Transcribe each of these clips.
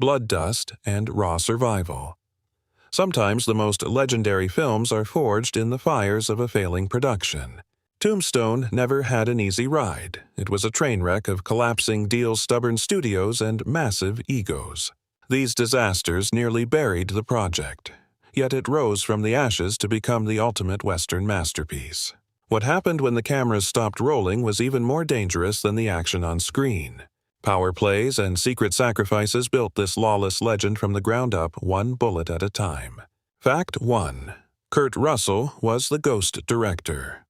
blood dust, and raw survival. Sometimes the most legendary films are forged in the fires of a failing production. Tombstone never had an easy ride. It was a train wreck of collapsing deals, stubborn studios, and massive egos. These disasters nearly buried the project, yet it rose from the ashes to become the ultimate Western masterpiece. What happened when the cameras stopped rolling was even more dangerous than the action on screen. Power plays and secret sacrifices built this lawless legend from the ground up, one bullet at a time. Fact 1. Kurt Russell was the ghost director.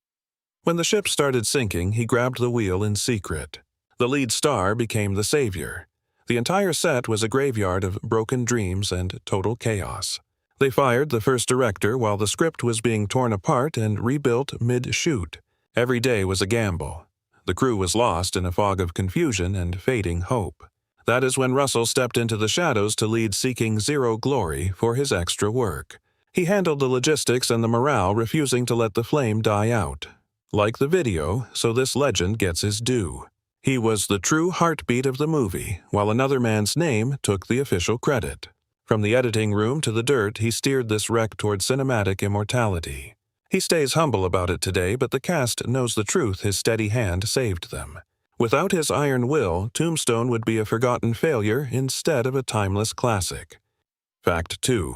When the ship started sinking, he grabbed the wheel in secret. The lead star became the savior. The entire set was a graveyard of broken dreams and total chaos. They fired the first director while the script was being torn apart and rebuilt mid-shoot. Every day was a gamble. The crew was lost in a fog of confusion and fading hope. That is when Russell stepped into the shadows to lead Seeking Zero Glory for his extra work. He handled the logistics and the morale, refusing to let the flame die out. Like the video, so this legend gets his due. He was the true heartbeat of the movie, while another man's name took the official credit. From the editing room to the dirt, he steered this wreck toward cinematic immortality. He stays humble about it today, but the cast knows the truth. His steady hand saved them. Without his iron will, Tombstone would be a forgotten failure instead of a timeless classic. Fact 2.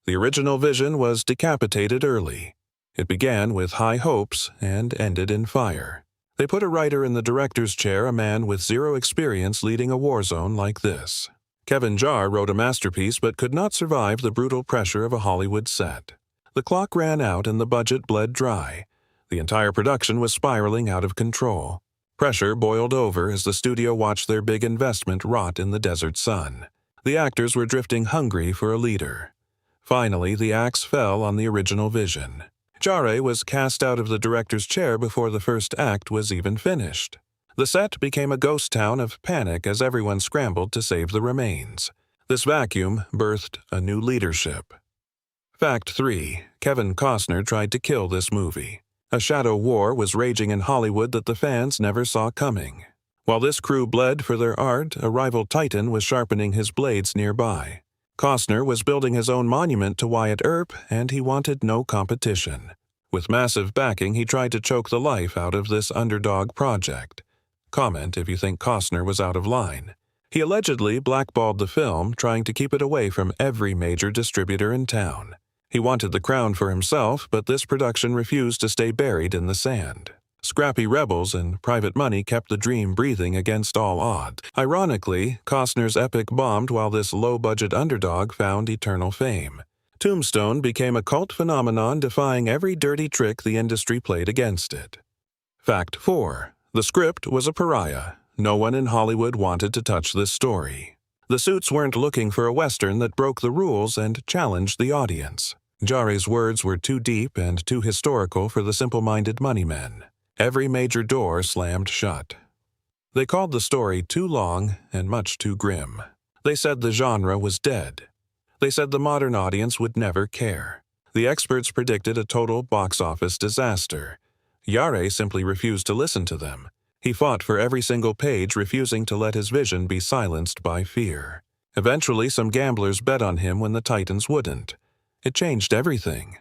The original vision was decapitated early. It began with high hopes and ended in fire. They put a writer in the director's chair, a man with zero experience leading a war zone like this. Kevin Jarre wrote a masterpiece but could not survive the brutal pressure of a Hollywood set. The clock ran out and the budget bled dry. The entire production was spiraling out of control. Pressure boiled over as the studio watched their big investment rot in the desert sun. The actors were drifting hungry for a leader. Finally, the axe fell on the original vision. Jarre was cast out of the director's chair before the first act was even finished. The set became a ghost town of panic as everyone scrambled to save the remains. This vacuum birthed a new leadership. Fact 3. Kevin Costner tried to kill this movie. A shadow war was raging in Hollywood that the fans never saw coming. While this crew bled for their art, a rival titan was sharpening his blades nearby. Costner was building his own monument to Wyatt Earp, and he wanted no competition. With massive backing, he tried to choke the life out of this underdog project. Comment if you think Costner was out of line. He allegedly blackballed the film, trying to keep it away from every major distributor in town. He wanted the crown for himself, but this production refused to stay buried in the sand. Scrappy rebels and private money kept the dream breathing against all odds. Ironically, Costner's epic bombed while this low-budget underdog found eternal fame. Tombstone became a cult phenomenon, defying every dirty trick the industry played against it. Fact 4. The script was a pariah. No one in Hollywood wanted to touch this story. The suits weren't looking for a Western that broke the rules and challenged the audience. Jarre's words were too deep and too historical for the simple-minded moneymen. Every major door slammed shut. They called the story too long and much too grim. They said the genre was dead. They said the modern audience would never care. The experts predicted a total box office disaster. Jarre simply refused to listen to them. He fought for every single page, refusing to let his vision be silenced by fear. Eventually, some gamblers bet on him when the Titans wouldn't. It changed everything.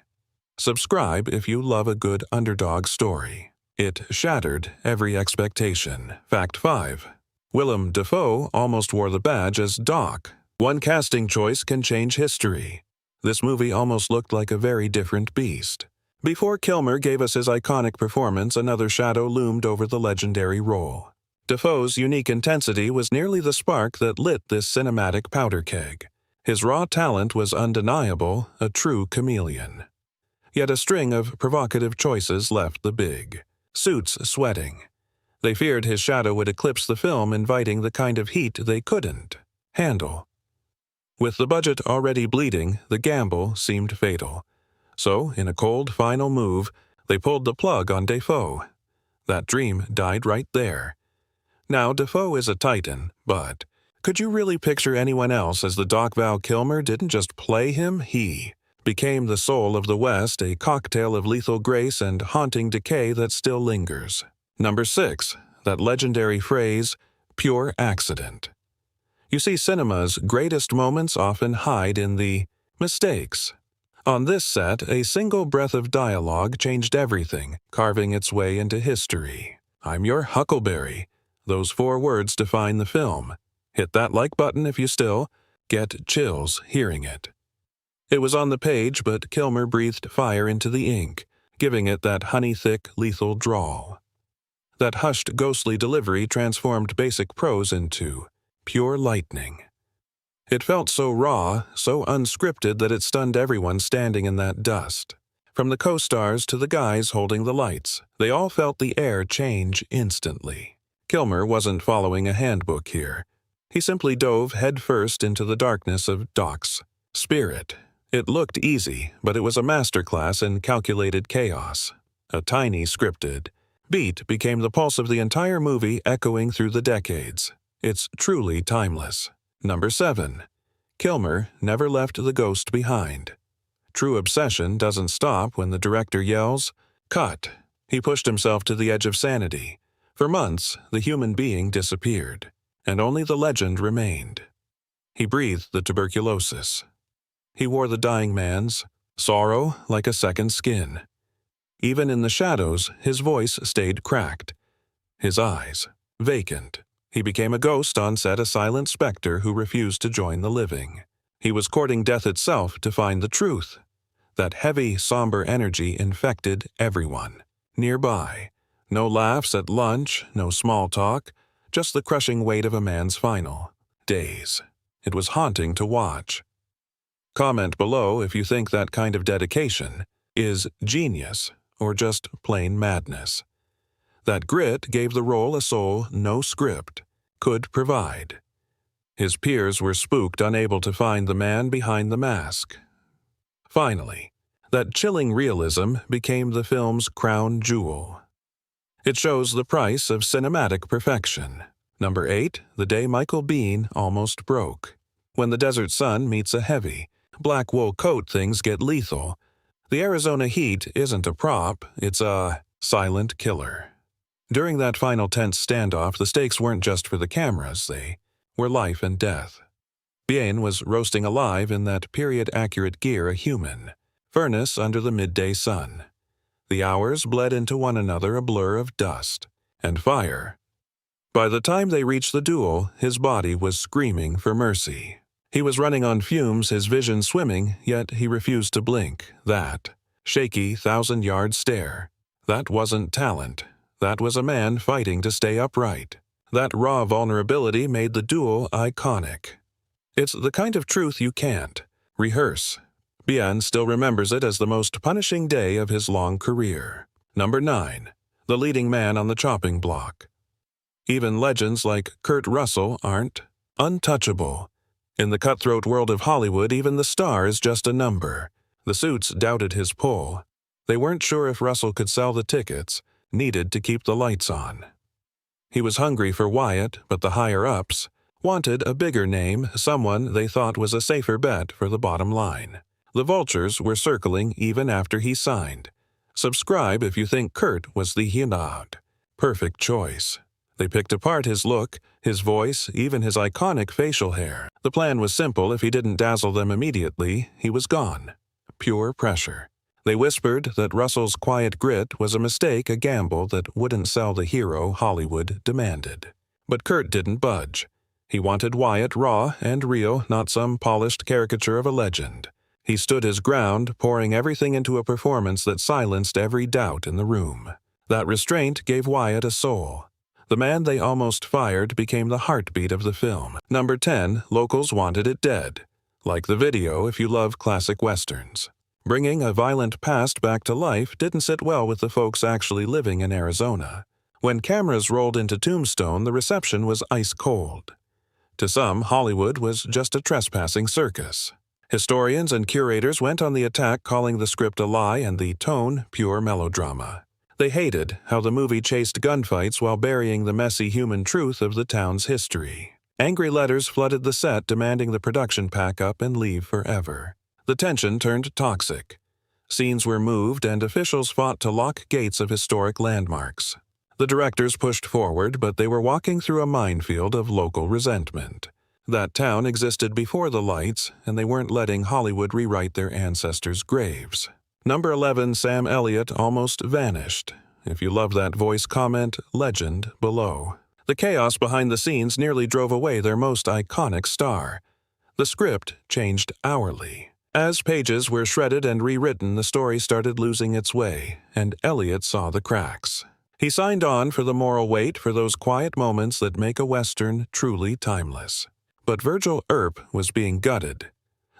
Subscribe if you love a good underdog story. It shattered every expectation. Fact 5. Willem Dafoe almost wore the badge as Doc. One casting choice can change history. This movie almost looked like a very different beast. Before Kilmer gave us his iconic performance, another shadow loomed over the legendary role. Dafoe's unique intensity was nearly the spark that lit this cinematic powder keg. His raw talent was undeniable, a true chameleon. Yet a string of provocative choices left the big. Suits sweating. They feared his shadow would eclipse the film, inviting the kind of heat they couldn't handle. With the budget already bleeding, the gamble seemed fatal. So, in a cold final move, they pulled the plug on Dafoe. That dream died right there. Now, Dafoe is a titan, but could you really picture anyone else as the Doc? Val Kilmer didn't just play him, he became the soul of the West, a cocktail of lethal grace and haunting decay that still lingers. Number 6. That legendary phrase, pure accident. You see, cinema's greatest moments often hide in the mistakes. On this set, a single breath of dialogue changed everything, carving its way into history. "I'm your Huckleberry." Those 4 words define the film. Hit that like button if you still get chills hearing it. It was on the page, but Kilmer breathed fire into the ink, giving it that honey-thick, lethal drawl. That hushed, ghostly delivery transformed basic prose into pure lightning. It felt so raw, so unscripted that it stunned everyone standing in that dust. From the co-stars to the guys holding the lights, they all felt the air change instantly. Kilmer wasn't following a handbook here. He simply dove headfirst into the darkness of Doc's spirit. It looked easy, but it was a masterclass in calculated chaos. A tiny scripted beat became the pulse of the entire movie, echoing through the decades. It's truly timeless. Number 7. Kilmer never left the ghost behind. True obsession doesn't stop when the director yells, "Cut!" He pushed himself to the edge of sanity. For months, the human being disappeared, and only the legend remained. He breathed the tuberculosis. He wore the dying man's sorrow like a second skin. Even in the shadows, his voice stayed cracked. His eyes vacant. He became a ghost on set, a silent specter who refused to join the living. He was courting death itself to find the truth. That heavy, somber energy infected everyone. Nearby, no laughs at lunch, no small talk, just the crushing weight of a man's final days. It was haunting to watch. Comment below if you think that kind of dedication is genius or just plain madness. That grit gave the role a soul no script could provide. His peers were spooked, unable to find the man behind the mask. Finally, that chilling realism became the film's crown jewel. It shows the price of cinematic perfection. Number 8, the day Michael Biehn almost broke. When the desert sun meets a heavy, black wool coat, things get lethal. The Arizona heat isn't a prop, it's a silent killer. During that final tense standoff, the stakes weren't just for the cameras, they were life and death. Biehn was roasting alive in that period-accurate gear, a human furnace under the midday sun. The hours bled into one another, a blur of dust and fire. By the time they reached the duel, his body was screaming for mercy. He was running on fumes, his vision swimming, yet he refused to blink. That shaky, 1,000-yard stare. That wasn't talent. That was a man fighting to stay upright. That raw vulnerability made the duel iconic. It's the kind of truth you can't rehearse. Biehn still remembers it as the most punishing day of his long career. Number 9. The leading man on the chopping block. Even legends like Kurt Russell aren't untouchable. In the cutthroat world of Hollywood, even the star is just a number. The suits doubted his pull. They weren't sure if Russell could sell the tickets needed to keep the lights on. He was hungry for Wyatt, but the higher-ups wanted a bigger name, someone they thought was a safer bet for the bottom line. The vultures were circling even after he signed. Subscribe if you think Kurt was the Hinad. Perfect choice. They picked apart his look, his voice, even his iconic facial hair. The plan was simple. If he didn't dazzle them immediately, he was gone. Pure pressure. They whispered that Russell's quiet grit was a mistake, a gamble that wouldn't sell the hero Hollywood demanded. But Kurt didn't budge. He wanted Wyatt raw and real, not some polished caricature of a legend. He stood his ground, pouring everything into a performance that silenced every doubt in the room. That restraint gave Wyatt a soul. The man they almost fired became the heartbeat of the film. Number 10, locals wanted it dead. Like the video if you love classic westerns. Bringing a violent past back to life didn't sit well with the folks actually living in Arizona. When cameras rolled into Tombstone, the reception was ice cold. To some, Hollywood was just a trespassing circus. Historians and curators went on the attack, calling the script a lie and the tone pure melodrama. They hated how the movie chased gunfights while burying the messy human truth of the town's history. Angry letters flooded the set demanding the production pack up and leave forever. The tension turned toxic. Scenes were moved and officials fought to lock gates of historic landmarks. The directors pushed forward, but they were walking through a minefield of local resentment. That town existed before the lights, and they weren't letting Hollywood rewrite their ancestors' graves. Number 11, Sam Elliott almost vanished. If you love that voice, comment "Legend" below. The chaos behind the scenes nearly drove away their most iconic star. The script changed hourly. As pages were shredded and rewritten, the story started losing its way, and Elliott saw the cracks. He signed on for the moral weight, for those quiet moments that make a Western truly timeless. But Virgil Earp was being gutted.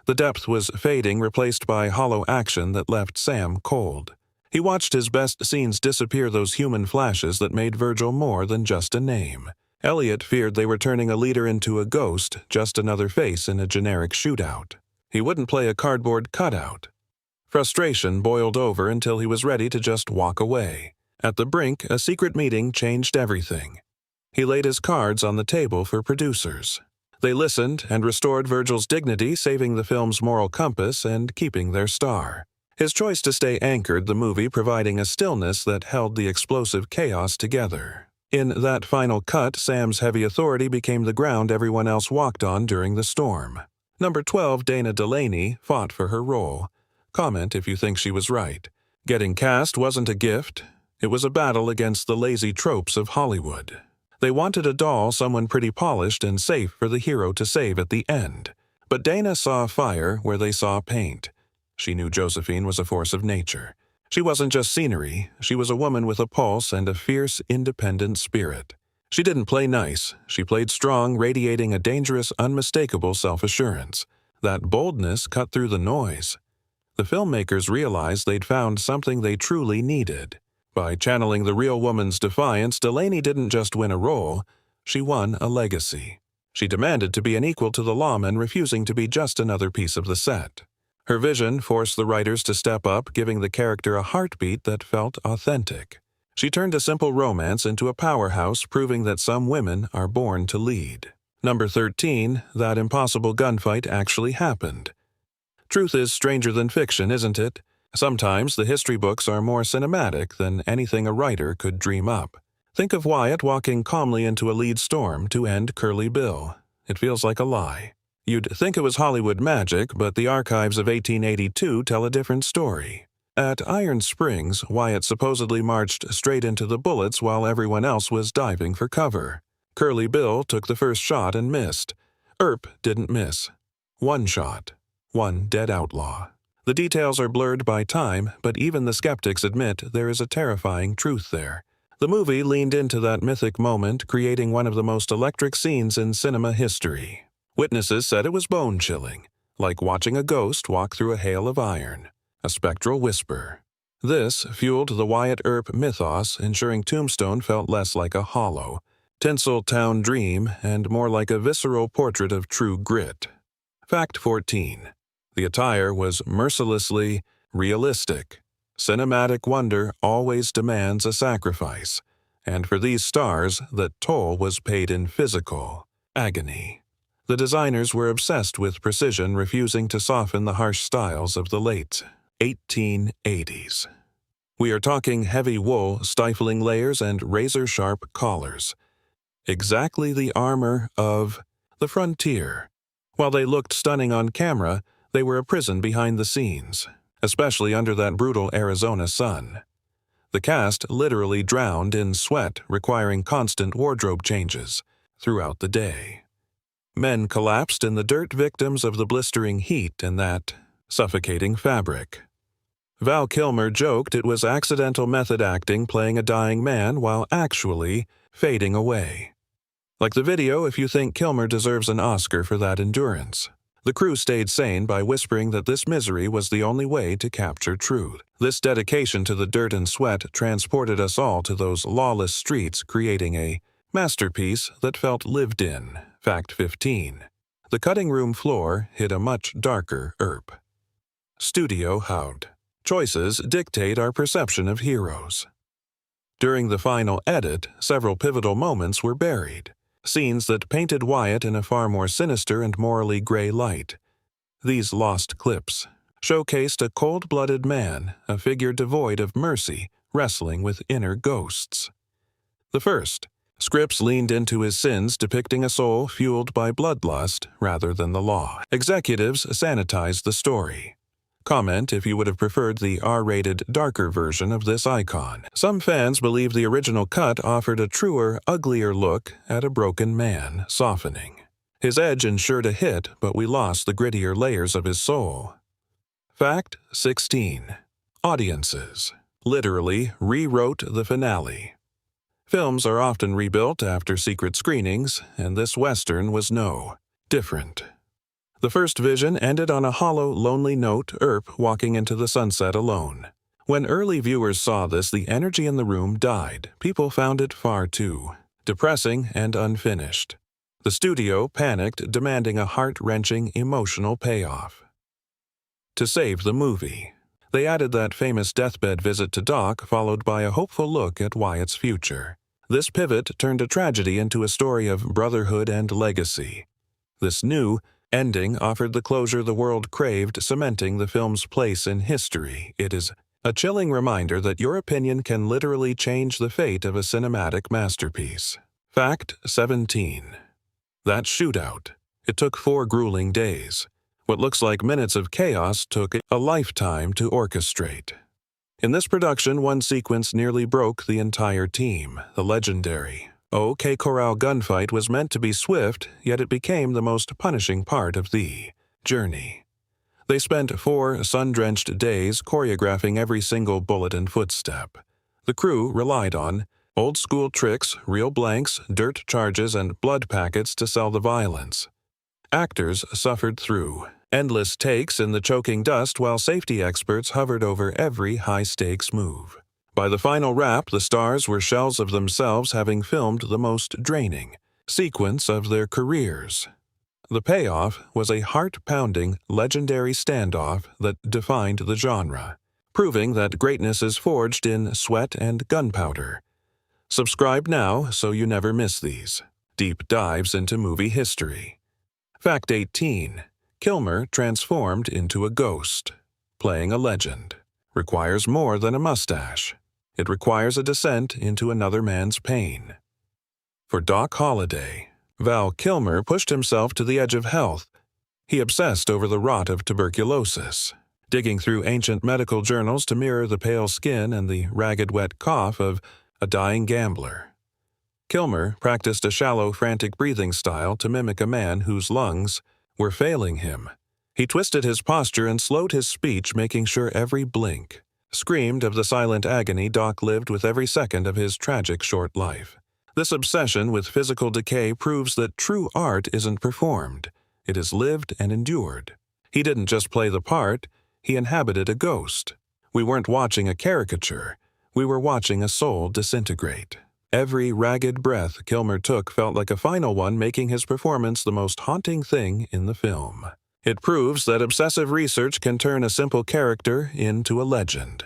The depth was fading, replaced by hollow action that left Sam cold. He watched his best scenes disappear, those human flashes that made Virgil more than just a name. Elliott feared they were turning a leader into a ghost, just another face in a generic shootout. He wouldn't play a cardboard cutout. Frustration boiled over until he was ready to just walk away. At the brink, a secret meeting changed everything. He laid his cards on the table for producers. They listened and restored Virgil's dignity, saving the film's moral compass and keeping their star. His choice to stay anchored the movie, providing a stillness that held the explosive chaos together. In that final cut, Sam's heavy authority became the ground everyone else walked on during the storm. Number 12, Dana Delaney, fought for her role. Comment if you think she was right. Getting cast wasn't a gift. It was a battle against the lazy tropes of Hollywood. They wanted a doll, someone pretty polished and safe for the hero to save at the end. But Dana saw fire where they saw paint. She knew Josephine was a force of nature. She wasn't just scenery. She was a woman with a pulse and a fierce, independent spirit. She didn't play nice. She played strong, radiating a dangerous, unmistakable self-assurance. That boldness cut through the noise. The filmmakers realized they'd found something they truly needed. By channeling the real woman's defiance, Delaney didn't just win a role, she won a legacy. She demanded to be an equal to the lawman, refusing to be just another piece of the set. Her vision forced the writers to step up, giving the character a heartbeat that felt authentic. She turned a simple romance into a powerhouse, proving that some women are born to lead. Number 13, that impossible gunfight actually happened. Truth is stranger than fiction, isn't it? Sometimes the history books are more cinematic than anything a writer could dream up. Think of Wyatt walking calmly into a lead storm to end Curly Bill. It feels like a lie. You'd think it was Hollywood magic, but the archives of 1882 tell a different story. At Iron Springs, Wyatt supposedly marched straight into the bullets while everyone else was diving for cover. Curly Bill took the first shot and missed. Earp didn't miss. One shot. One dead outlaw. The details are blurred by time, but even the skeptics admit there is a terrifying truth there. The movie leaned into that mythic moment, creating one of the most electric scenes in cinema history. Witnesses said it was bone-chilling, like watching a ghost walk through a hail of iron, a spectral whisper. This fueled the Wyatt Earp mythos, ensuring Tombstone felt less like a hollow, Tinseltown dream and more like a visceral portrait of true grit. Fact 14. The attire was mercilessly realistic. Cinematic wonder always demands a sacrifice, and for these stars, the toll was paid in physical agony. The designers were obsessed with precision, refusing to soften the harsh styles of the late 1880s. We are talking heavy wool, stifling layers, and razor-sharp collars. Exactly the armor of the frontier. While they looked stunning on camera, they were a prison behind the scenes, especially under that brutal Arizona sun. The cast literally drowned in sweat, requiring constant wardrobe changes throughout the day. Men collapsed in the dirt, victims of the blistering heat and that suffocating fabric. Val Kilmer joked it was accidental method acting, playing a dying man while actually fading away. Like the video if you think Kilmer deserves an Oscar for that endurance. The crew stayed sane by whispering that this misery was the only way to capture truth. This dedication to the dirt and sweat transported us all to those lawless streets, creating a masterpiece that felt lived in. Fact 15. The cutting room floor hid a much darker Earp. Studio Hout. Choices dictate our perception of heroes. During the final edit, several pivotal moments were buried. Scenes that painted Wyatt in a far more sinister and morally gray light. These lost clips showcased a cold-blooded man, a figure devoid of mercy, wrestling with inner ghosts. The first, Scripts leaned into his sins, depicting a soul fueled by bloodlust rather than the law. Executives sanitized the story. Comment if you would have preferred the R-rated, darker version of this icon. Some fans believe the original cut offered a truer, uglier look at a broken man, softening. His edge ensured a hit, but we lost the grittier layers of his soul. Fact 16. Audiences literally rewrote the finale. Films are often rebuilt after secret screenings, and this Western was no different. The first vision ended on a hollow, lonely note, Earp walking into the sunset alone. When early viewers saw this, the energy in the room died. People found it far too depressing and unfinished. The studio panicked, demanding a heart-wrenching, emotional payoff. To save the movie, they added that famous deathbed visit to Doc, followed by a hopeful look at Wyatt's future. This pivot turned a tragedy into a story of brotherhood and legacy. This new ending offered the closure the world craved, cementing the film's place in history. It is a chilling reminder that your opinion can literally change the fate of a cinematic masterpiece. Fact 17. That shootout. It took 4 grueling days. What looks like minutes of chaos took a lifetime to orchestrate. In this production, one sequence nearly broke the entire team. The legendary OK Corral gunfight was meant to be swift, yet it became the most punishing part of the journey. They spent 4 sun-drenched days choreographing every single bullet and footstep. The crew relied on old-school tricks, real blanks, dirt charges, and blood packets to sell the violence. Actors suffered through endless takes in the choking dust while safety experts hovered over every high-stakes move. By the final wrap, the stars were shells of themselves, having filmed the most draining sequence of their careers. The payoff was a heart-pounding, legendary standoff that defined the genre, proving that greatness is forged in sweat and gunpowder. Subscribe now so you never miss these deep dives into movie history. Fact 18. Kilmer transformed into a ghost. Playing a legend requires more than a mustache. It requires a descent into another man's pain. For Doc Holliday, Val Kilmer pushed himself to the edge of health. He obsessed over the rot of tuberculosis, digging through ancient medical journals to mirror the pale skin and the ragged, wet cough of a dying gambler. Kilmer practiced a shallow, frantic breathing style to mimic a man whose lungs were failing him. He twisted his posture and slowed his speech, making sure every blink screamed of the silent agony Doc lived with every second of his tragic short life. This obsession with physical decay proves that true art isn't performed. It is lived and endured. He didn't just play the part, he inhabited a ghost. We weren't watching a caricature. We were watching a soul disintegrate. Every ragged breath Kilmer took felt like a final one, making his performance the most haunting thing in the film. It proves that obsessive research can turn a simple character into a legend.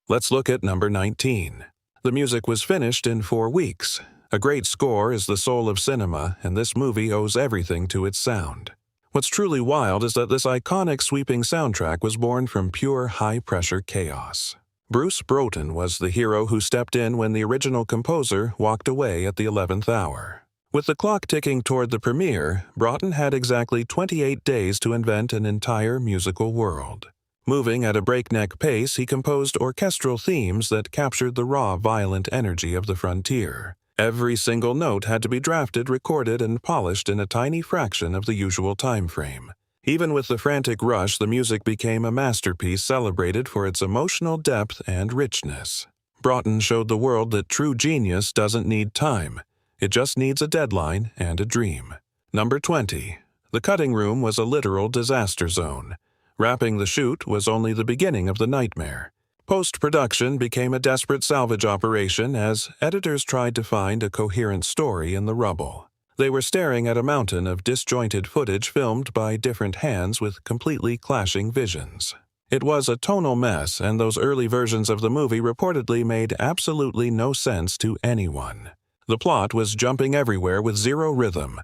Let's look at number 19. The music was finished in 4 weeks. A great score is the soul of cinema, and this movie owes everything to its sound. What's truly wild is that this iconic sweeping soundtrack was born from pure high-pressure chaos. Bruce Broughton was the hero who stepped in when the original composer walked away at the 11th hour. With the clock ticking toward the premiere, Broughton had exactly 28 days to invent an entire musical world. Moving at a breakneck pace, he composed orchestral themes that captured the raw, violent energy of the frontier. Every single note had to be drafted, recorded, and polished in a tiny fraction of the usual time frame. Even with the frantic rush, the music became a masterpiece celebrated for its emotional depth and richness. Broughton showed the world that true genius doesn't need time. It just needs a deadline and a dream. Number 20. The cutting room was a literal disaster zone. Wrapping the shoot was only the beginning of the nightmare. Post-production became a desperate salvage operation as editors tried to find a coherent story in the rubble. They were staring at a mountain of disjointed footage filmed by different hands with completely clashing visions. It was a tonal mess, and those early versions of the movie reportedly made absolutely no sense to anyone. The plot was jumping everywhere with zero rhythm.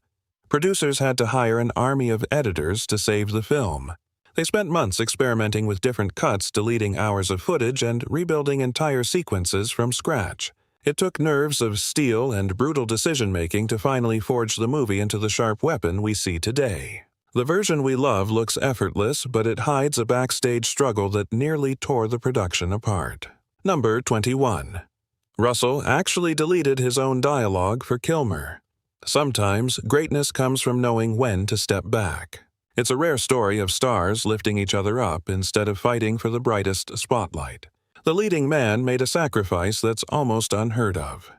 Producers had to hire an army of editors to save the film. They spent months experimenting with different cuts, deleting hours of footage, and rebuilding entire sequences from scratch. It took nerves of steel and brutal decision-making to finally forge the movie into the sharp weapon we see today. The version we love looks effortless, but it hides a backstage struggle that nearly tore the production apart. Number 21. Russell actually deleted his own dialogue for Kilmer. Sometimes, greatness comes from knowing when to step back. It's a rare story of stars lifting each other up instead of fighting for the brightest spotlight. The leading man made a sacrifice that's almost unheard of.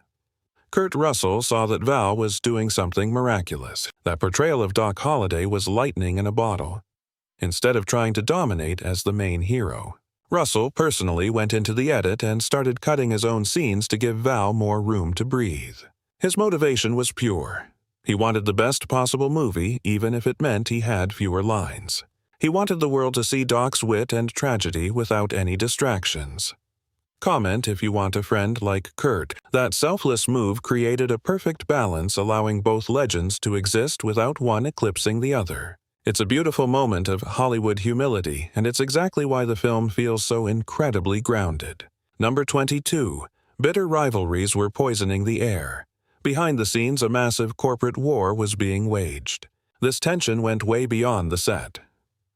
Kurt Russell saw that Val was doing something miraculous. That portrayal of Doc Holliday was lightning in a bottle. Instead of trying to dominate as the main hero, Russell personally went into the edit and started cutting his own scenes to give Val more room to breathe. His motivation was pure. He wanted the best possible movie, even if it meant he had fewer lines. He wanted the world to see Doc's wit and tragedy without any distractions. Comment if you want a friend like Kurt. That selfless move created a perfect balance, allowing both legends to exist without one eclipsing the other. It's a beautiful moment of Hollywood humility, and it's exactly why the film feels so incredibly grounded. Number 22. Bitter rivalries were poisoning the air. Behind the scenes, a massive corporate war was being waged. This tension went way beyond the set.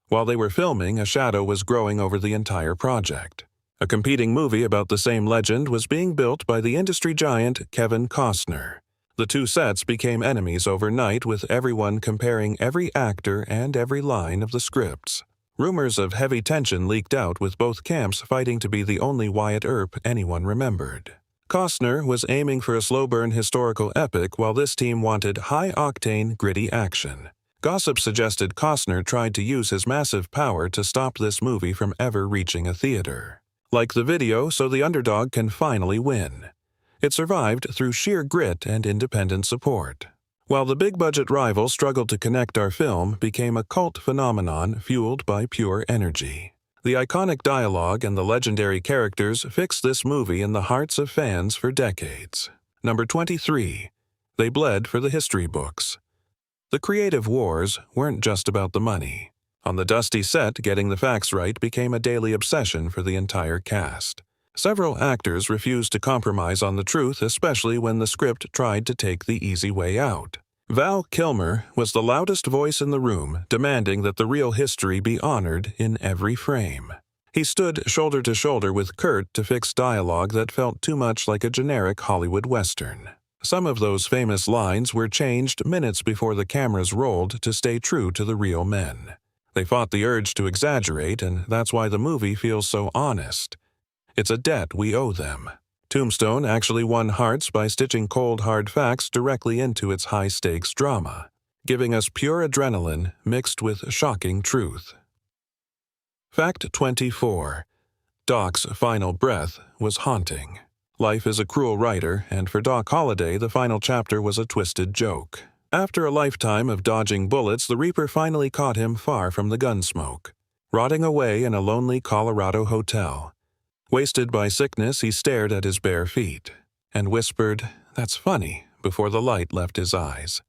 While they were filming, a shadow was growing over the entire project. A competing movie about the same legend was being built by the industry giant Kevin Costner. The two sets became enemies overnight, with everyone comparing every actor and every line of the scripts. Rumors of heavy tension leaked out, with both camps fighting to be the only Wyatt Earp anyone remembered. Costner was aiming for a slow-burn historical epic, while this team wanted high-octane, gritty action. Gossip suggested Costner tried to use his massive power to stop this movie from ever reaching a theater. Like the video, so the underdog can finally win. It survived through sheer grit and independent support. While the big-budget rival struggled to connect, our film became a cult phenomenon fueled by pure energy. The iconic dialogue and the legendary characters fixed this movie in the hearts of fans for decades. Number 23. They bled for the history books. The creative wars weren't just about the money. On the dusty set, getting the facts right became a daily obsession for the entire cast. Several actors refused to compromise on the truth, especially when the script tried to take the easy way out. Val Kilmer was the loudest voice in the room, demanding that the real history be honored in every frame. He stood shoulder to shoulder with Kurt to fix dialogue that felt too much like a generic Hollywood Western. Some of those famous lines were changed minutes before the cameras rolled to stay true to the real men. They fought the urge to exaggerate, and that's why the movie feels so honest. It's a debt we owe them. Tombstone actually won hearts by stitching cold, hard facts directly into its high-stakes drama, giving us pure adrenaline mixed with shocking truth. Fact 24. Doc's final breath was haunting. Life is a cruel writer, and for Doc Holliday, the final chapter was a twisted joke. After a lifetime of dodging bullets, the Reaper finally caught him far from the gun smoke, rotting away in a lonely Colorado hotel. Wasted by sickness, he stared at his bare feet and whispered, "That's funny," before the light left his eyes.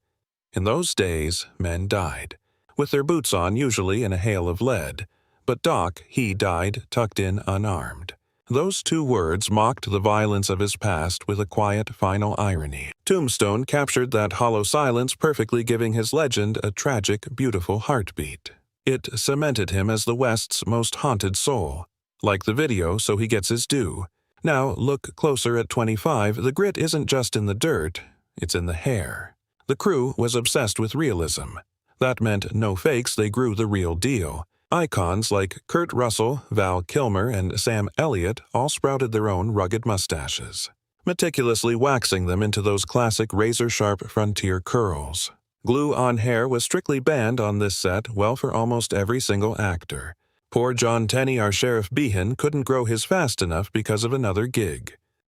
In those days, men died, with their boots on, usually in a hail of lead. But Doc, he died tucked in unarmed. Those two words mocked the violence of his past with a quiet, final irony. Tombstone captured that hollow silence perfectly, giving his legend a tragic, beautiful heartbeat. It cemented him as the West's most haunted soul. Like the video, so he gets his due. Now, look closer at 25. The grit isn't just in the dirt, it's in the hair. The crew was obsessed with realism. That meant no fakes, they grew the real deal. Icons like Kurt Russell, Val Kilmer, and Sam Elliott all sprouted their own rugged mustaches, meticulously waxing them into those classic razor-sharp frontier curls. Glue on hair was strictly banned on this set, well, for almost every single actor. Poor John Tenney, our Sheriff Behan, couldn't grow his fast enough because of another gig.